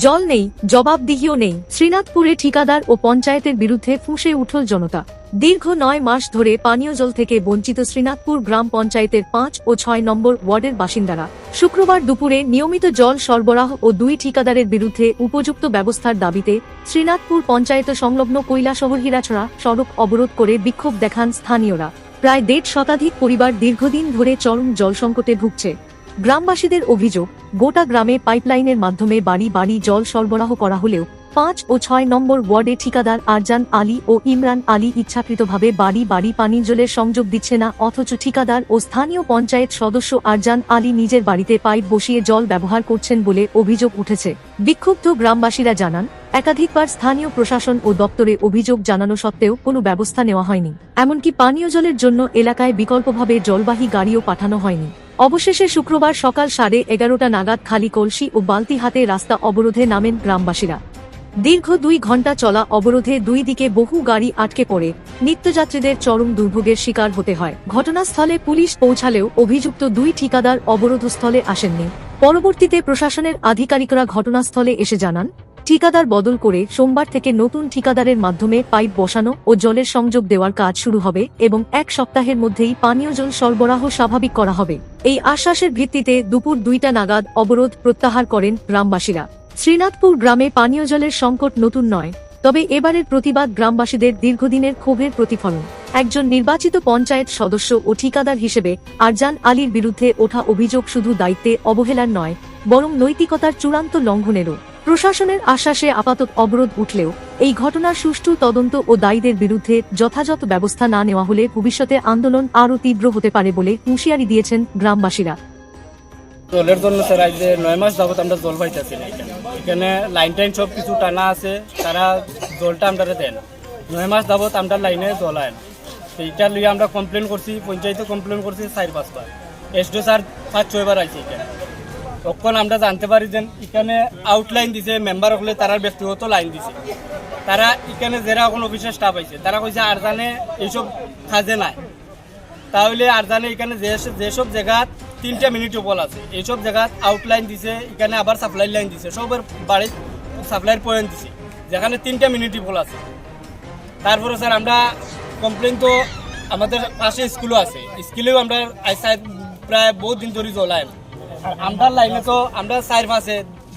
জল নেই, জবাবদিহিও নেই। শ্রীনাথপুরে ঠিকাদার ও পঞ্চায়েতের বিরুদ্ধে ফুঁসে উঠল জনতা। দীর্ঘ ৯ মাস ধরে পানীয় জল থেকে বঞ্চিত শ্রীনাথপুর গ্রাম পঞ্চায়েতের ৫ ও ৬ নম্বর ওয়ার্ডের বাসিন্দারা শুক্রবার দুপুরে নিয়মিত জল সরবরাহ ও ২ ঠিকাদারের বিরুদ্ধে উপযুক্ত ব্যবস্থার দাবিতে শ্রীনাথপুর পঞ্চায়েত সংলগ্ন কৈলাসহর হীরাছড়া সড়ক অবরোধ করে বিক্ষোভ দেখান স্থানীয়রা। প্রায় ১.৫ শতাধিক পরিবার দীর্ঘদিন ধরে চরম জলসংকটে ভুগছে। গ্রামবাসীদের অভিযোগ, গোটা গ্রামে পাইপলাইনের মাধ্যমে বাড়ি বাড়ি জল সরবরাহ করা হলেও ৫ ও ৬ নম্বর ওয়ার্ডে ঠিকাদার আরজান আলী ও ইমরান আলী ইচ্ছাকৃতভাবে বাড়ি বাড়ি পানীয় জলের সংযোগ দিচ্ছে না, অথচ ঠিকাদার ও স্থানীয় পঞ্চায়েত সদস্য আরজান আলী নিজের বাড়িতে পাইপ বসিয়ে জল ব্যবহার করছেন বলে অভিযোগ উঠেছে। বিক্ষুব্ধ গ্রামবাসীরা জানান, একাধিকবার স্থানীয় প্রশাসন ও দপ্তরে অভিযোগ জানানো সত্ত্বেও কোনো ব্যবস্থা নেওয়া হয়নি। এমনকি পানীয় জলের জন্য এলাকায় বিকল্পভাবে জলবাহী গাড়িও পাঠানো হয়নি। অবশেষে শুক্রবার সকাল 11:30 নাগাদ খালি কলসি ও বালতি হাতে রাস্তা অবরোধে নামেন গ্রামবাসীরা। দীর্ঘ ২ ঘণ্টা চলা অবরোধে ২ দিকে বহু গাড়ি আটকে পড়ে নিত্যযাত্রীদের চরম দুর্ভোগের শিকার হতে হয়। ঘটনাস্থলে পুলিশ পৌঁছালেও অভিযুক্ত ২ ঠিকাদার অবরোধস্থলে আসেননি। পরবর্তীতে প্রশাসনের আধিকারিকরা ঘটনাস্থলে এসে জানান, ঠিকাদার বদল করে সোমবার থেকে নতুন ঠিকাদারের মাধ্যমে পাইপ বসানো ও জলের সংযোগ দেওয়ার কাজ শুরু হবে এবং ১ সপ্তাহের মধ্যেই পানীয় জল সরবরাহ স্বাভাবিক করা হবে। এই আশ্বাসের ভিত্তিতে দুপুর ২টা নাগাদ অবরোধ প্রত্যাহার করেন গ্রামবাসীরা। শ্রীনাথপুর গ্রামে পানীয় জলের সংকট নতুন নয়, তবে এবারের প্রতিবাদ গ্রামবাসীদের দীর্ঘদিনের ক্ষোভের প্রতিফলন। একজন নির্বাচিত পঞ্চায়েত সদস্য ও ঠিকাদার হিসেবে আরজান আলীর বিরুদ্ধে ওঠা অভিযোগ শুধু দায়িত্বে অবহেলার নয়, বরং নৈতিকতার চূড়ান্ত লঙ্ঘনেরও। প্রশাসনের আশ্বাসে আপাতত অবরোধ উঠলেও এই ঘটনার সুষ্ঠু তদন্ত ও দায়ীদের বিরুদ্ধে যথাযথ ব্যবস্থা না নেওয়া হলে ভবিষ্যতে আন্দোলন আরও তীব্র হতে পারে বলে হুঁশিয়ারি দিয়েছেন গ্রামবাসীরা। জলের জন্য স্যার আজ ৯ মাস যাবত আমরা জল পাইতেছি না। এখানে লাইন টাইন সব কিছু টানা আছে, তারা জলটা আমরা দেয় না। ৯ মাস যাবত আমরা লাইনে জল আয় না। এইটা লিয়ে আমরা কমপ্লেন করছি, পঞ্চায়েতে কমপ্লেন করছি ৪-৫ বার। এসডিও স্যার ৫-৬ বার আইছে এখানে। তখন আমরা জানতে পারি যে এখানে আউটলাইন দিছে, মেম্বার হলে তারা ব্যক্তিগত লাইন দিছে। তারা এখানে যারা এখন অফিসের স্টাফ আইছে তারা কইছে আরজানে এইসব কাজে নাই। তাহলে আরজানে এখানে যেসব জায়গা ৩টা মিনিট উপল আছে, এইসব জায়গা আউটলাইন দিছে, এখানে আবার সাপ্লাই লাইন দিছে, সবের বাড়ির সাপ্লাইয়ের পয়েন্ট দিছে, যেখানে 3টা মিনিট উপল আছে। তারপরে স্যার আমরা কমপ্লেন তো আমাদের পাশে স্কুলও আছে, স্কুলেও আমরা প্রায় বহুত দিন ধরে জল আয় না। আর আমরা লাইনে তো আমরা ৪-৫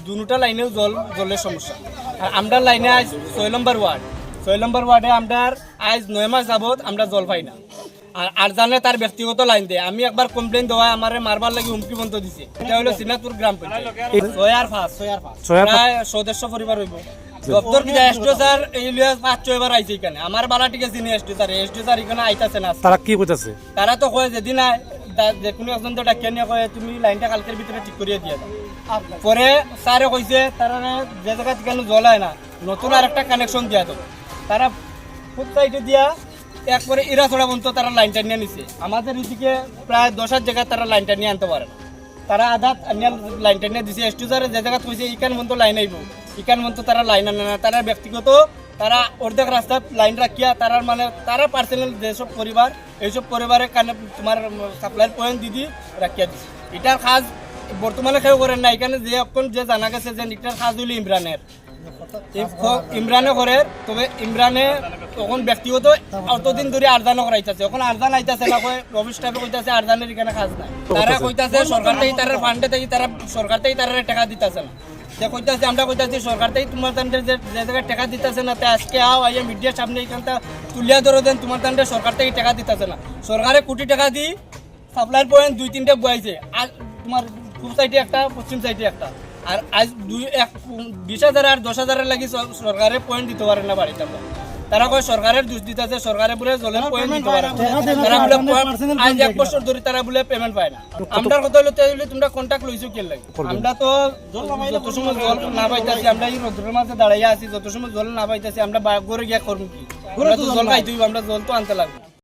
দুটা লাইনেও জলের সমস্যা। আর আমরা লাইনে আজ ৬ নম্বর ওয়ার্ডে আমরা আজ ৯ মাস যাবত আমরা জল পাই না। আর জানে তার ব্যক্তিগত লাইন দেয়। আমি একবার কমপ্লেন দেওয়া আমার মারবার লাগে হুমকি বন্ধ দিছে। এটা হলো শ্রীনাথপুর গ্রাম পঞ্চায়েত ৬ প্রায় ১০০ পরিবার হইব। দপ্তর কি এসডিও স্যার এই ৫-৬ বার আইছে এখানে। আমার বালা ঠিক আছে এসডিও স্যার এখানে আইতাছে না। তারা কি কইতাছে? তারা তো কয় যেদিন যে কোনো একজন তো ডাকিয়ে নিয়ে কয় তুমি লাইনটা কালকের ভিতরে ঠিক করিয়ে দিয়ে দাও। পরে স্যারে কইছে তারা যে জায়গা কেন জল হয় না নতুন আর একটা কানেকশন দিয়া দাও। তারা ফুট সাইডে দিয়া একবারে ইরাছড়া পর্যন্ত তারা লাইনটা নিয়ে নিছে। আমাদের এদিকে প্রায় ১০ জায়গায় তারা লাইনটা নিয়ে আনতে পারে না। তারা আধা লাইনটা নিয়ে দিছে। এসডিও স্যার যে জায়গা কইছে ইকান পর্যন্ত লাইন আইব, ইকান পর্যন্ত তারা লাইন আনে না। তারা ব্যক্তিগত তারা অর্ধেক রাস্তা লাইন রাখিয়া তারা মানে তারা পার্সোনাল যেসব পরিবার এইসব পরিবারের কানে তোমার সাপ্লাইয়ের পয়েন্ট দিদি রাখিয়া দিছে। এটার কাজ বর্তমানে কেউ করেন না। এখানে যে এখন যে জানা গেছে যে এটার কাজ হইল ইমরানে করে, তবে ইমরানে তখন ব্যক্তিগত অতদিন ধরে আরজানও করাইতেছে। এখন আরজান আইতাছে না, অফিস টাইপে কইতাছে আরজানের এখানে কাজ নাই। তারা কইতাছে সরকার থেকে তারা ফান্ডে থেকে তারা সরকার থেকে তারা টাকা দিতেছে না। যে কইতাছে আমরা কইতাছি সরকার থেকে তোমার তান্ডে যে জায়গায় টাকা দিতেছে না, তা আজকে আইয়া মিডিয়ার সামনে এখানটা তুলিয়া ধরো দেন তোমার তান্ডে সরকার থেকে টাকা দিতেছে না। সরকারে কোটি টাকা দিই সাপ্লাইয়ের পয়েন্ট ২-৩টা বয়াইছে। আর তোমার পূর্ব সাইডে একটা, পশ্চিম সাইডে একটা। আর আজ ২০,০০০ আর ১০,০০০ লাগি সরকারের পয়েন্ট দিতে পারে না বাড়িতে। তারা কয় সরকারের দোষ দিতেছে, সরকারে বলে জলের পয়েন্ট দিতে পারে। তারা বলে আজ ১ বছর ধরে তারা বলে পেমেন্ট পায় না। আমরা কথা হলো তোমরা কন্ট্যাক্ট লইছো কে লাগে? আমরা তো যত সময় জল না পাইতেছি, আমরা এই রোদ্রের মাঝে দাঁড়াইয়া আছি, যত সময় জল না পাইতেছি আমরা ঘরে গিয়া করবো কি? আমরা তো জল খাইতে হইব, আমরা জল তো আনতে লাগবে।